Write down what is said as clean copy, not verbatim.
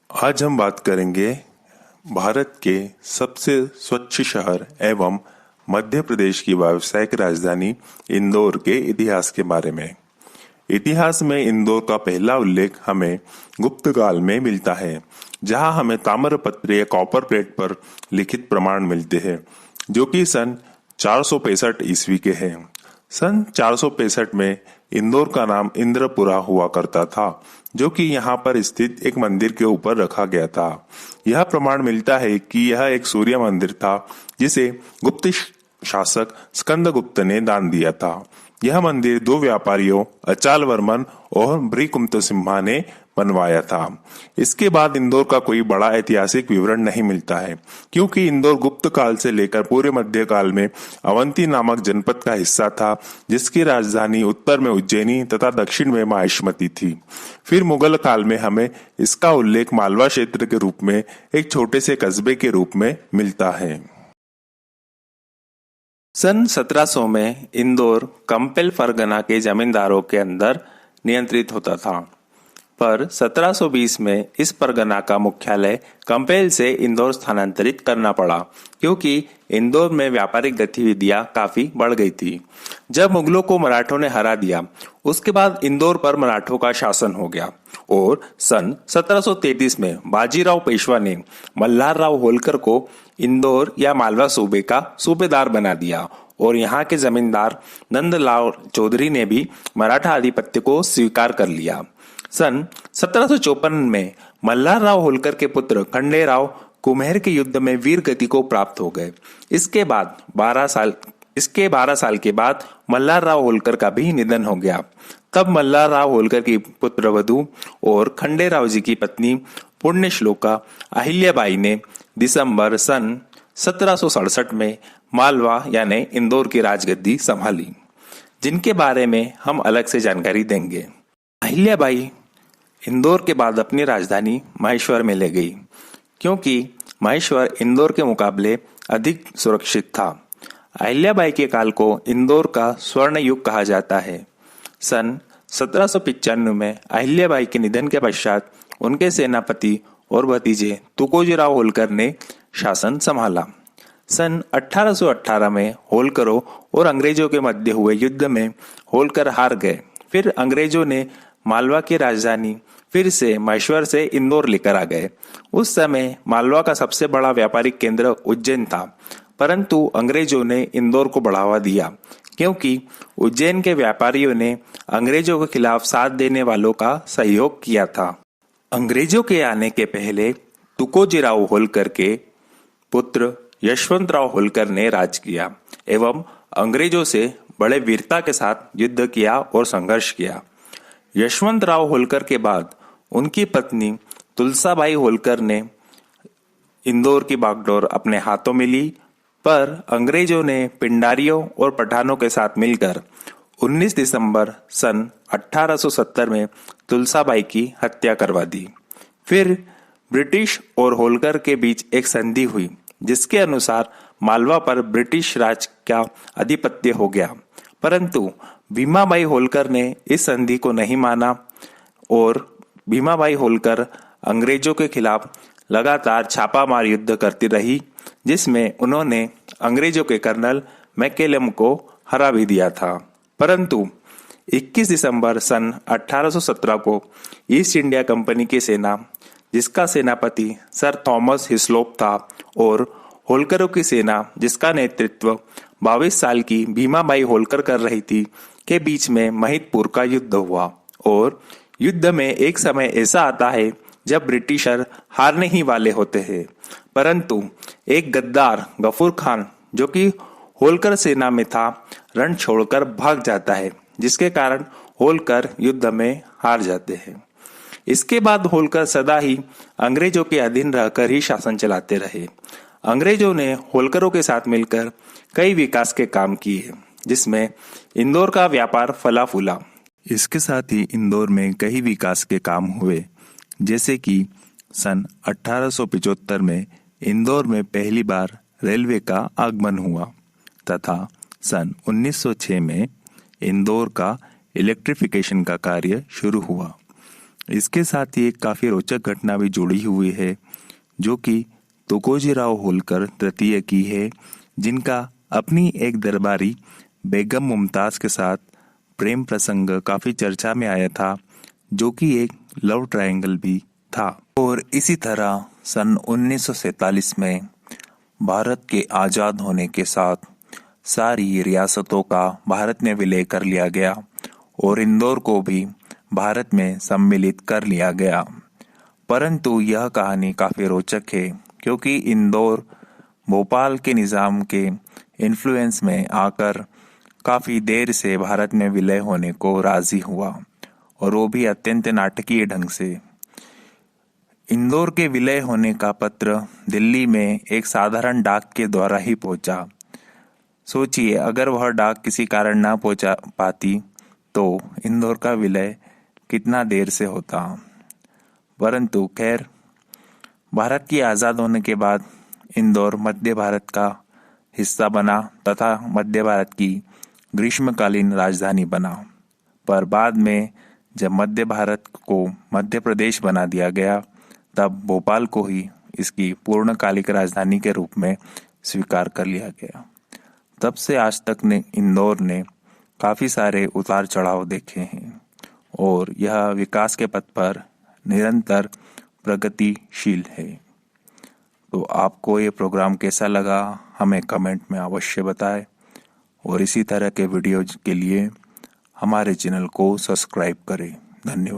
आज हम बात करेंगे भारत के सबसे स्वच्छ शहर एवं मध्य प्रदेश की व्यावसायिक राजधानी इंदौर के इतिहास के बारे में। इतिहास में इंदौर का पहला उल्लेख हमें गुप्त काल में मिलता है, जहां हमें ताम्रपत्र या कॉपर प्लेट पर लिखित प्रमाण मिलते हैं, जो कि सन 465 ईस्वी के हैं। सन 465 में इंदौर का नाम इंद्रपुरा हुआ करता था, जो कि यहाँ पर स्थित एक मंदिर के ऊपर रखा गया था। यह प्रमाण मिलता है कि यह एक सूर्य मंदिर था, जिसे गुप्त शासक स्कंदगुप्त ने दान दिया था। यह मंदिर दो व्यापारियों अचाल वर्मन और भृकुंत सिम्हा ने बनवाया था। इसके बाद इंदौर का कोई बड़ा ऐतिहासिक विवरण नहीं मिलता है, क्योंकि इंदौर गुप्त काल से लेकर पूरे मध्य काल में अवंती नामक जनपद का हिस्सा था, जिसकी राजधानी उत्तर में उज्जैनी तथा दक्षिण में माहिष्मती थी। फिर मुगल काल में हमें इसका उल्लेख मालवा क्षेत्र के रूप में एक छोटे से कस्बे के रूप में मिलता है। सन 1700 में इंदौर कंपेल फरगना के जमींदारों के अंदर नियंत्रित होता था, पर 1720 में इस परगना का मुख्यालय कंपेल से इंदौर स्थानांतरित करना पड़ा, क्योंकि इंदौर में व्यापारिक गतिविधियां काफी बढ़ गई थी। जब मुगलों को मराठों ने हरा दिया, उसके बाद इंदौर पर मराठों का शासन हो गया और सन 1733 में बाजीराव पेशवा ने मल्हार राव होलकर को इंदौर या मालवा सूबे का सूबेदार बना दिया और यहाँ के जमींदार नंदलाल चौधरी ने भी मराठा आधिपत्य को स्वीकार कर लिया। सन 1754 में मल्हार राव होलकर के पुत्र खंडेराव कुम्हेर के युद्ध में वीर गति को प्राप्त हो गए। इसके 12 साल के बाद मल्हार राव होलकर का भी निधन हो गया। तब मल्हार राव होलकर की पुत्रवधू और खंडेराव जी की पत्नी पुण्य श्लोका अहिल्याबाई ने दिसंबर सन 1767 में मालवा यानी इंदौर की राजगद्दी संभाली, जिनके बारे में हम अलग से जानकारी देंगे। अहिल्याबाई इंदौर के बाद अपनी राजधानी महेश्वर में ले गई, क्योंकि महेश्वर इंदौर के मुकाबले अधिक सुरक्षित था। अहिल्याबाई के काल को इंदौर का स्वर्ण युग कहा जाता है। सन 1795 में अहिल्याबाई के निधन के पश्चात उनके सेनापति और भतीजे तुकोजीराव होलकर ने शासन संभाला। सन 1818 में होलकरों और अंग्रेजों के मध्य हुए युद्ध में होलकर हार गए। फिर अंग्रेजों ने मालवा की राजधानी फिर से महेश्वर से इंदौर लेकर आ गए। उस समय मालवा का सबसे बड़ा व्यापारिक केंद्र उज्जैन था, परंतु अंग्रेजों ने इंदौर को बढ़ावा दिया, क्योंकि उज्जैन के व्यापारियों ने अंग्रेजों के खिलाफ साथ देने वालों का सहयोग किया था। अंग्रेजों के आने के पहले तुकोजीराव होलकर के पुत्र यशवंतराव होलकर ने राज किया एवं अंग्रेजों से बड़े वीरता के साथ युद्ध किया और संघर्ष किया। यशवंतराव होलकर के बाद उनकी पत्नी तुलसाबाई होलकर ने इंदौर की बागडोर अपने हाथों में ली, पर अंग्रेजों ने पिंडारियों और पठानों के साथ मिलकर 19 दिसंबर सन 1870 में तुलसाबाई की हत्या करवा दी। फिर ब्रिटिश और होलकर के बीच एक संधि हुई, जिसके अनुसार मालवा पर ब्रिटिश राज का आधिपत्य हो गया, परंतु भीमाबाई होलकर ने इस संधि को नहीं माना और भीमाबाई होलकर अंग्रेजों के खिलाफ लगातार छापामार युद्ध करती रही, जिसमें उन्होंने अंग्रेजों के कर्नल मैकेलम को हरा भी दिया था। परंतु 21 दिसंबर सन 1817 को ईस्ट इंडिया कंपनी की सेना, जिसका सेनापति सर थॉमस हिस्लोप था, और होलकरों की सेना, जिसका नेतृत्व 22 साल की भीमाबाई होलकर कर रही थी, के बीच में महिदपुर का युद्ध हुआ। और युद्ध में एक समय ऐसा आता है जब ब्रिटिशर हारने ही वाले होते हैं, परंतु एक गद्दार गफूर खान, जो कि होलकर सेना में था, रण छोड़कर भाग जाता है, जिसके कारण होलकर युद्ध में हार जाते हैं। इसके बाद होलकर सदा ही अंग्रेजों के अधीन रहकर ही शासन चलाते रहे। अंग्रेजों ने होलकरों के साथ मिलकर कई विकास के काम किए, जिसमें इंदौर का व्यापार फला फूला। इसके साथ ही इंदौर में कई विकास के काम हुए, जैसे कि सन 1875 में इंदौर में पहली बार रेलवे का आगमन हुआ तथा सन 1906 में इंदौर का इलेक्ट्रिफिकेशन का कार्य शुरू हुआ। इसके साथ ही एक काफ़ी रोचक घटना भी जुड़ी हुई है जो कि तुकोजीराव होलकर तृतीय की है, जिनका अपनी एक दरबारी बेगम मुमताज के साथ प्रेम प्रसंग काफ़ी चर्चा में आया था, जो कि एक लव ट्रायंगल भी था। और इसी तरह सन 1947 में भारत के आज़ाद होने के साथ सारी रियासतों का भारत में विलय कर लिया गया और इंदौर को भी भारत में सम्मिलित कर लिया गया। परंतु यह कहानी काफ़ी रोचक है क्योंकि इंदौर भोपाल के निज़ाम के इन्फ्लुएंस में आकर काफ़ी देर से भारत में विलय होने को राज़ी हुआ, और वो भी अत्यंत नाटकीय ढंग से। इंदौर के विलय होने का पत्र दिल्ली में एक साधारण डाक के द्वारा ही पहुंचा। सोचिए, अगर वह डाक किसी कारण ना पहुंचा पाती तो इंदौर का विलय कितना देर से होता। परंतु खैर, भारत की आज़ाद होने के बाद इंदौर मध्य भारत का हिस्सा बना तथा मध्य भारत की ग्रीष्मकालीन राजधानी बना। पर बाद में जब मध्य भारत को मध्य प्रदेश बना दिया गया, तब भोपाल को ही इसकी पूर्णकालिक राजधानी के रूप में स्वीकार कर लिया गया। तब से आज तक ने इंदौर ने काफ़ी सारे उतार चढ़ाव देखे हैं और यह विकास के पथ पर निरंतर प्रगतिशील है। तो आपको ये प्रोग्राम कैसा लगा हमें कमेंट में अवश्य बताएं, और इसी तरह के वीडियो के लिए हमारे चैनल को सब्सक्राइब करें। धन्यवाद।